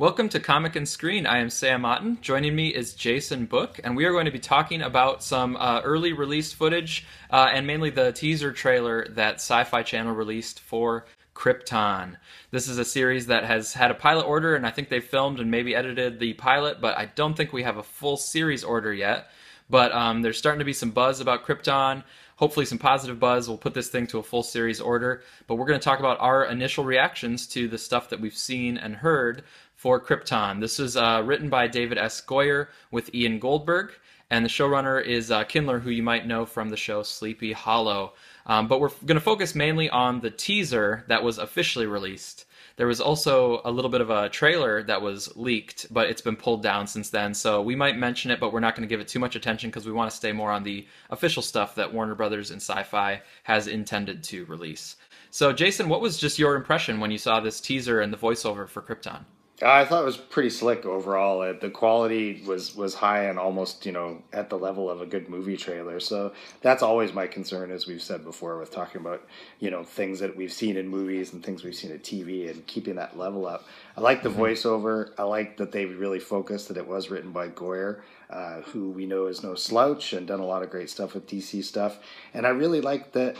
Welcome to Comic and Screen. I am Sam Otten. Joining me is Jason Book, and we are going to be talking about some early release footage and mainly the teaser trailer that Syfy Channel released for Krypton. This is a series that has had a pilot order, and I think they filmed and maybe edited the pilot, but I don't think we have a full series order yet. But there's starting to be some buzz about Krypton. Hopefully some positive buzz will put this thing to a full series order. But we're going to talk about our initial reactions to the stuff that we've seen and heard for Krypton. This is written by David S. Goyer with Ian Goldberg, and the showrunner is Kindler, who you might know from the show Sleepy Hollow. But we're going to focus mainly on the teaser that was officially released. There was also a little bit of a trailer that was leaked, but it's been pulled down since then, so we might mention it, but we're not going to give it too much attention because we want to stay more on the official stuff that Warner Brothers and Syfy has intended to release. So, Jason, what was just your impression when you saw this teaser and the voiceover for Krypton? I thought it was pretty slick overall. The quality was high and almost, at the level of a good movie trailer. So that's always my concern, as we've said before, with talking about, things that we've seen in movies and things we've seen at TV and keeping that level up. I like the voiceover. I like that they really focused that it was written by Goyer, who we know is no slouch and done a lot of great stuff with DC stuff. And I really like that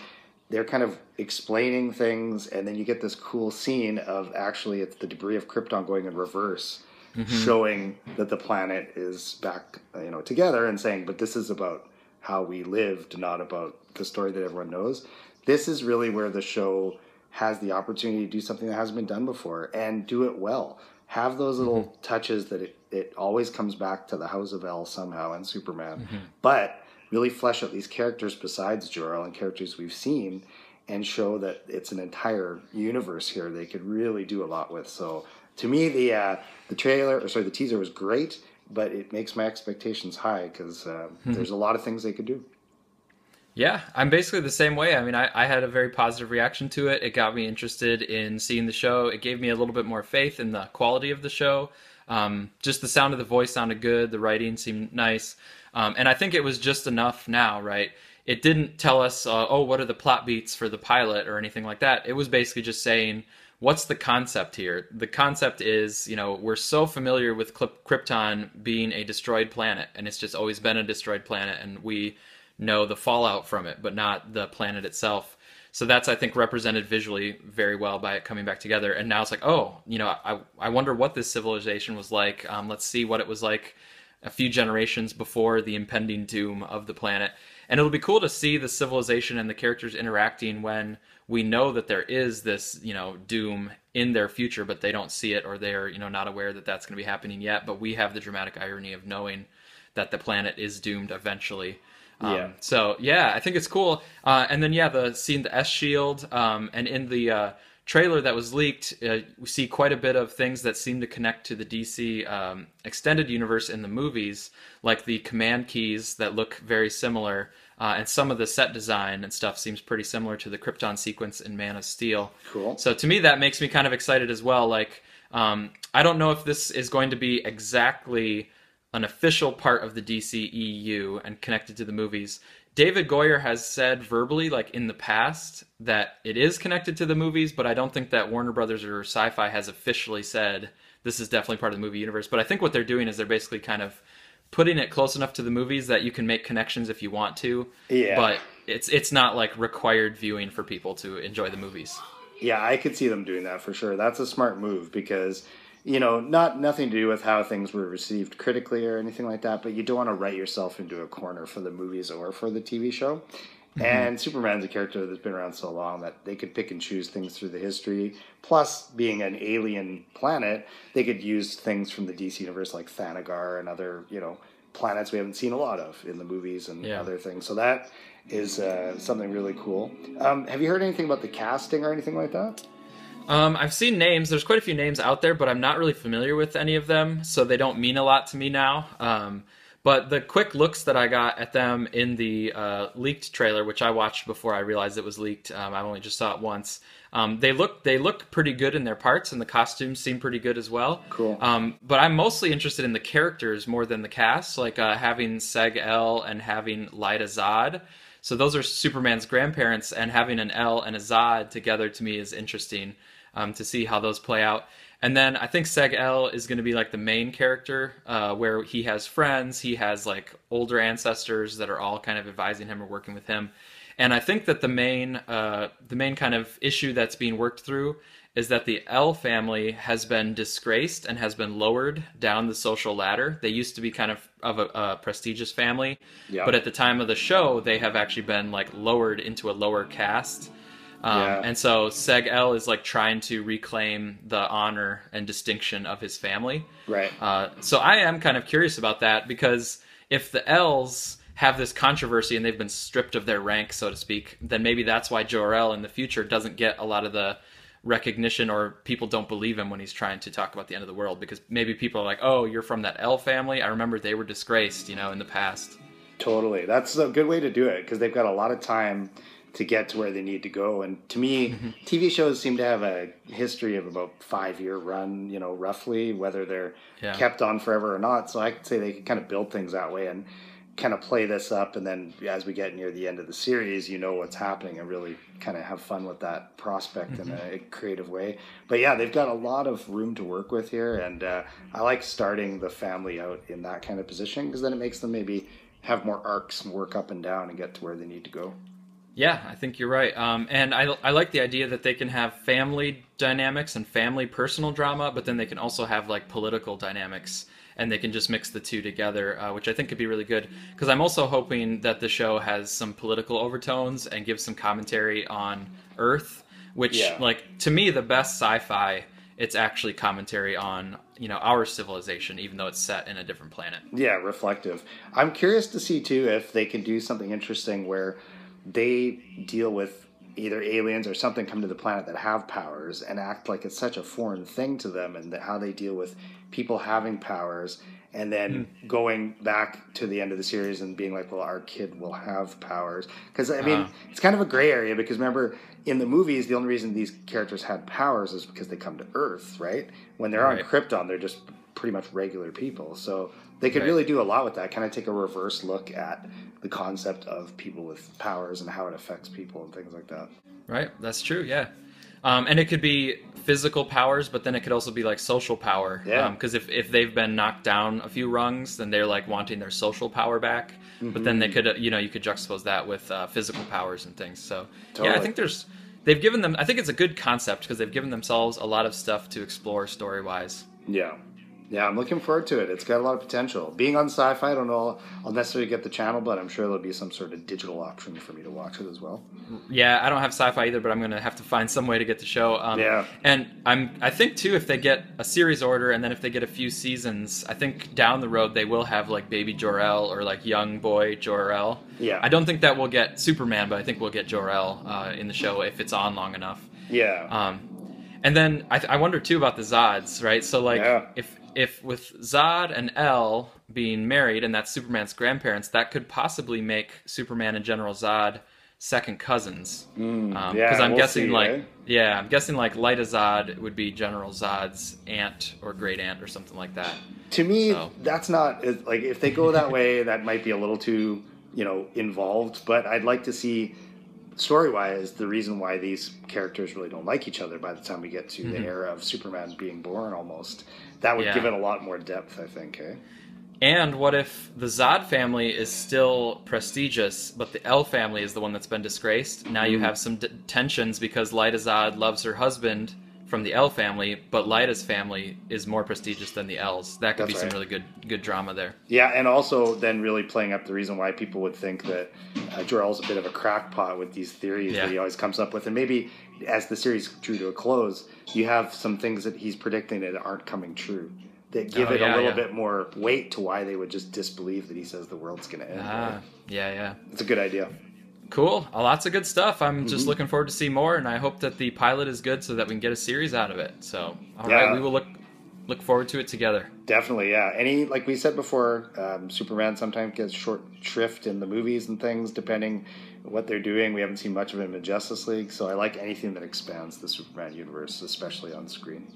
they're kind of explaining things, and then you get this cool scene of actually it's the debris of Krypton going in reverse, showing that the planet is back, together, and saying, but this is about how we lived, not about the story that everyone knows. This is really where the show has the opportunity to do something that hasn't been done before, and do it well. Have those little touches that it always comes back to the House of El somehow and Superman, but really flesh out these characters besides Jor-El and characters we've seen and show that it's an entire universe here they could really do a lot with. So to me, the teaser was great, but it makes my expectations high because there's a lot of things they could do. Yeah, I'm basically the same way. I mean, I had a very positive reaction to it. It got me interested in seeing the show. It gave me a little bit more faith in the quality of the show. Just the sound of the voice sounded good. The writing seemed nice. And I think it was just enough now, right? It didn't tell us, what are the plot beats for the pilot or anything like that. It was basically just saying, what's the concept here? The concept is, we're so familiar with Krypton being a destroyed planet, and it's just always been a destroyed planet, and we know the fallout from it, but not the planet itself. So that's, I think, represented visually very well by it coming back together. And now it's like, I wonder what this civilization was like. Let's see what it was like a few generations before the impending doom of the planet. And it'll be cool to see the civilization and the characters interacting when we know that there is this, doom in their future, but they don't see it, or they're, not aware that that's going to be happening yet. But we have the dramatic irony of knowing that the planet is doomed eventually. So, I think it's cool. And then, the scene, the S-Shield, and in the trailer that was leaked, we see quite a bit of things that seem to connect to the DC extended universe in the movies, like the command keys that look very similar, and some of the set design and stuff seems pretty similar to the Krypton sequence in Man of Steel. Cool. So to me, that makes me kind of excited as well. Like, I don't know if this is going to be exactly an official part of the DCEU and connected to the movies. David Goyer has said verbally, like in the past, that it is connected to the movies, but I don't think that Warner Brothers or Syfy has officially said this is definitely part of the movie universe. But I think what they're doing is they're basically kind of putting it close enough to the movies that you can make connections if you want to. Yeah. But it's not like required viewing for people to enjoy the movies. Yeah, I could see them doing that for sure. That's a smart move because nothing to do with how things were received critically or anything like that, but you don't want to write yourself into a corner for the movies or for the TV show. And Superman's a character that's been around so long that they could pick and choose things through the history. Plus, being an alien planet, they could use things from the DC universe like Thanagar and other, planets we haven't seen a lot of in the movies and other things. So that is something really cool. Have you heard anything about the casting or anything like that? I've seen names. There's quite a few names out there, but I'm not really familiar with any of them, so they don't mean a lot to me now. But the quick looks that I got at them in the leaked trailer, which I watched before I realized it was leaked, I only just saw it once. They look pretty good in their parts, and the costumes seem pretty good as well. Cool. But I'm mostly interested in the characters more than the cast, like having Seg-El and having Lyta Zod. So those are Superman's grandparents, and having an El and a Zod together to me is interesting to see how those play out. And then I think Seg-El is going to be like the main character, where he has friends, he has like older ancestors that are all kind of advising him or working with him. And I think that the main kind of issue that's being worked through is that the El family has been disgraced and has been lowered down the social ladder. They used to be kind of a prestigious family, Yeah. but at the time of the show, they have actually been like lowered into a lower caste. Yeah. And so Seg-El is like trying to reclaim the honor and distinction of his family. Right. So I am kind of curious about that, because if the Els have this controversy and they've been stripped of their rank, so to speak, then maybe that's why Jor-El in the future doesn't get a lot of the recognition, or people don't believe him when he's trying to talk about the end of the world, because maybe people are like, oh, you're from that El family. I remember they were disgraced, in the past. Totally. That's a good way to do it, because they've got a lot of time to get to where they need to go. And to me, TV shows seem to have a history of about 5-year run, roughly, whether they're kept on forever or not. So I could say they can kind of build things that way and kind of play this up. And then as we get near the end of the series, what's happening, and really kind of have fun with that prospect in a creative way. But yeah, they've got a lot of room to work with here. And I like starting the family out in that kind of position, because then it makes them maybe have more arcs and work up and down and get to where they need to go. Yeah, I think you're right. And I like the idea that they can have family dynamics and family personal drama, but then they can also have like political dynamics, and they can just mix the two together, which I think could be really good. Because I'm also hoping that the show has some political overtones and gives some commentary on Earth, which, like, to me, the best sci-fi, it's actually commentary on, our civilization, even though it's set in a different planet. Yeah, reflective. I'm curious to see, too, if they can do something interesting where they deal with either aliens or something come to the planet that have powers and act like it's such a foreign thing to them, and how they deal with people having powers, and then going back to the end of the series and being like, well, our kid will have powers. Because, I mean, it's kind of a gray area, because remember, in the movies, the only reason these characters had powers is because they come to Earth, right? When they're on Krypton, they're just pretty much regular people. So they could really do a lot with that, kind of take a reverse look at the concept of people with powers and how it affects people and things like that. Right, that's true, yeah. And it could be physical powers, but then it could also be like social power. Yeah. Because if they've been knocked down a few rungs, then they're like wanting their social power back. But then they could, you could juxtapose that with physical powers and things. So yeah, I think they've given them, I think it's a good concept, because they've given themselves a lot of stuff to explore story-wise. Yeah. Yeah, I'm looking forward to it. It's got a lot of potential. Being on Syfy, I don't know I'll necessarily get the channel, but I'm sure there'll be some sort of digital option for me to watch it as well. Yeah, I don't have Syfy either, but I'm going to have to find some way to get the show. Yeah. And I think, too, if they get a series order and then if they get a few seasons, I think down the road they will have, like, baby Jor-El or, like, young boy Jor-El. Yeah. I don't think that we'll get Superman, but I think we'll get Jor-El in the show if it's on long enough. Yeah. And then I wonder, too, about the Zods, right? So, like, if with Zod and El being married, and that's Superman's grandparents, that could possibly make Superman and General Zod second cousins. Because I'm guessing, like, I'm guessing like Lyta Zod would be General Zod's aunt or great aunt or something like that. To me, that's not like, if they go that way, that might be a little too involved. But I'd like to see, story-wise, the reason why these characters really don't like each other by the time we get to the era of Superman being born, almost. That would give it a lot more depth, I think, eh? And what if the Zod family is still prestigious, but the El family is the one that's been disgraced? Now you have some tensions, because Lyta Zod loves her husband from the El family, but Lyta's family is more prestigious than the El's. That could be some really good drama there. Yeah, and also then really playing up the reason why people would think that Jor-El's a bit of a crackpot with these theories that he always comes up with. And maybe as the series drew to a close, you have some things that he's predicting that aren't coming true, that give it a little bit more weight to why they would just disbelieve that he says the world's going to end. Yeah. It's a good idea. Cool. Lots of good stuff. I'm just looking forward to see more, and I hope that the pilot is good so that we can get a series out of it. So, all right, we will look forward to it together. Definitely, yeah. Like we said before, Superman sometimes gets short shrift in the movies and things, depending what they're doing. We haven't seen much of him in Justice League, so I like anything that expands the Superman universe, especially on screen.